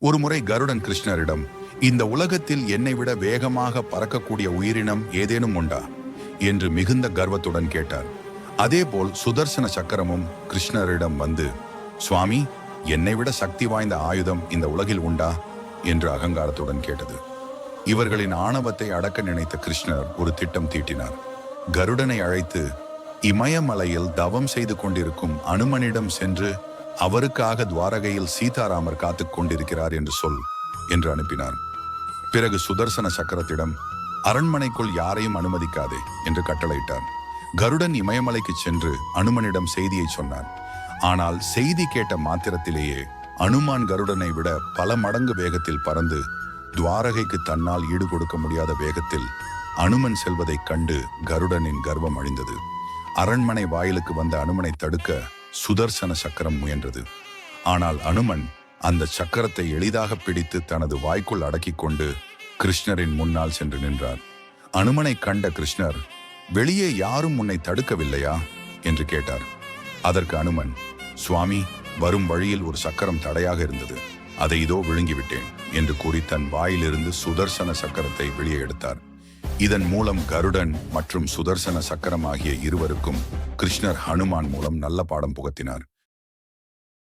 ஒருமுறை கருடன் கிருஷ்ணரிடம், இந்த உலகத்தில் என்னை விட வேகமாக பறக்கக்கூடிய உயிரினம் ஏதேனும் உண்டா என்று மிகுந்த கர்வத்துடன் கேட்டார். அதேபோல் சுதர்சன சக்கரமும் கிருஷ்ணரிடம் வந்து, சுவாமி, என்னை விட சக்தி வாய்ந்த ஆயுதம் இந்த உலகில் உண்டா என்று அகங்காரத்துடன் கேட்டது. இவர்களின் ஆணவத்தை அடக்க நினைத்த கிருஷ்ணர் ஒரு திட்டம் தீட்டினார். கருடனை அழைத்து, இமயமலையில் தவம் செய்து கொண்டிருக்கும் அனுமனிடம் சென்று அவருக்காக துவாரகையில் சீதாராமர் காத்து கொண்டிருக்கிறார் என்று சொல் என்று அனுப்பினார். பிறகு சுதர்சன சக்கரத்திடம், அரண்மனைக்குள் யாரையும் அனுமதிக்காதே என்று கட்டளையிட்டார். கருடன் இமயமலைக்கு சென்று அனுமனிடம் செய்தியை சொன்னார். ஆனால் செய்தி கேட்ட மாத்திரத்திலேயே அனுமான் கருடனை விட பல மடங்கு வேகத்தில் பறந்து துவாரகைக்கு தன்னால் ஈடு கொடுக்க முடியாத வேகத்தில் அனுமன் செல்வதைக் கண்டு கருடனின் கர்வம் அழிந்தது. அரண்மனை வாயிலுக்கு வந்த அனுமனை தடுக்க சுதர்சன சக்கரம் முயன்றது. ஆனால் அனுமன் அந்த சக்கரத்தை எளிதாக பிடித்து தனது வாய்க்குள் அடக்கிக் கொண்டு கிருஷ்ணரின் முன்னால் சென்று நின்றார். அனுமனை கண்ட கிருஷ்ணர், வெளியே யாரும் உன்னை தடுக்கவில்லையா என்று கேட்டார். அதற்கு அனுமன், சுவாமி, வரும் வழியில் ஒரு சக்கரம் தடையாக இருந்தது, அதை இதோ விழுங்கிவிட்டேன் என்று கூறி தன் வாயிலிருந்து சுதர்சன சக்கரத்தை வெளியே எடுத்தார். இதன் மூலம் கருடன் மற்றும் சுதர்சன சக்கரம் ஆகிய இருவருக்கும் கிருஷ்ணர் ஹனுமான் மூலம் நல்ல பாடம் புகட்டினார்.